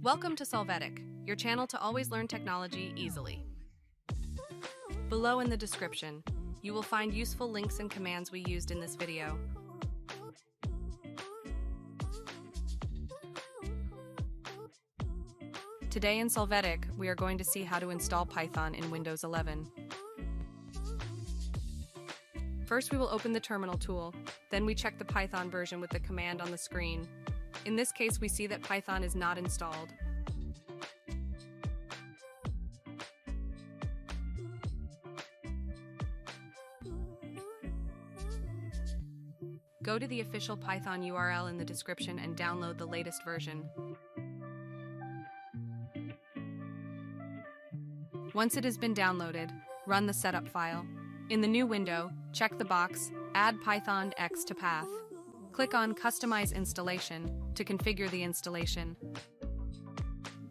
Welcome to Solvetic, your channel to always learn technology easily. Below in the description, you will find useful links and commands we used in this video. Today in Solvetic, we are going to see how to install Python in Windows 11. First, we will open the terminal tool, then we check the Python version with the command on the screen. In this case, we see that Python is not installed. Go to the official Python URL in the description and download the latest version. Once it has been downloaded, run the setup file. In the new window, check the box, Add Python X to Path. Click on Customize Installation to configure the installation.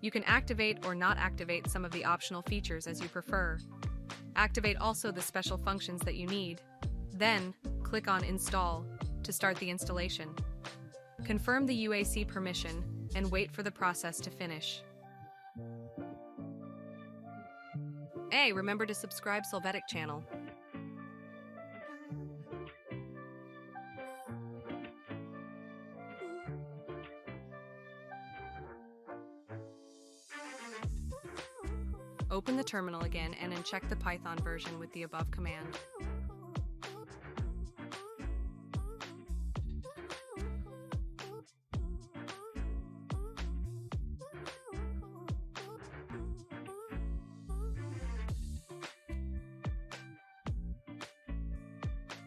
You can activate or not activate some of the optional features as you prefer. Activate also the special functions that you need. Then, click on Install to start the installation. Confirm the UAC permission and wait for the process to finish. Hey, remember to subscribe Solvetic channel. Open the terminal again and then check the Python version with the above command.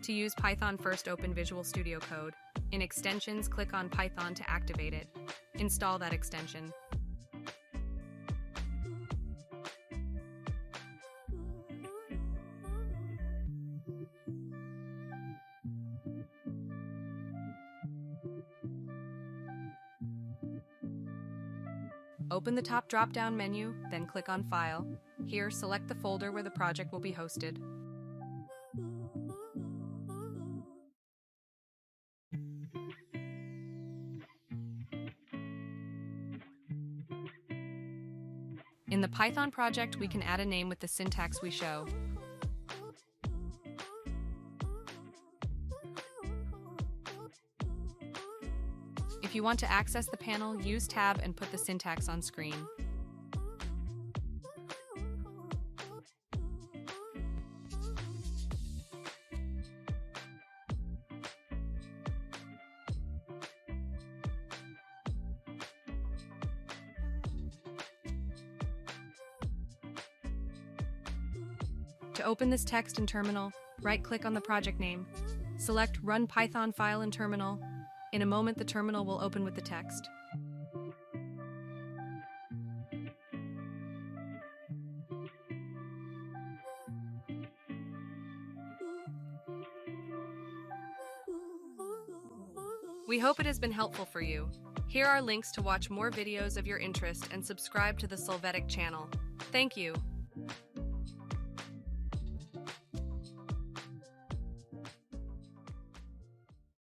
To use Python, first open Visual Studio Code. In Extensions, click on Python to activate it. Install that extension. Open the top drop-down menu, then click on File. Here, select the folder where the project will be hosted. In the Python project, we can add a name with the syntax we show. If you want to access the panel, use Tab and put the syntax on screen. To open this text in Terminal, right-click on the project name. Select Run Python File in Terminal. In a moment, the terminal will open with the text. We hope it has been helpful for you. Here are links to watch more videos of your interest and subscribe to the Solvetic channel. Thank you.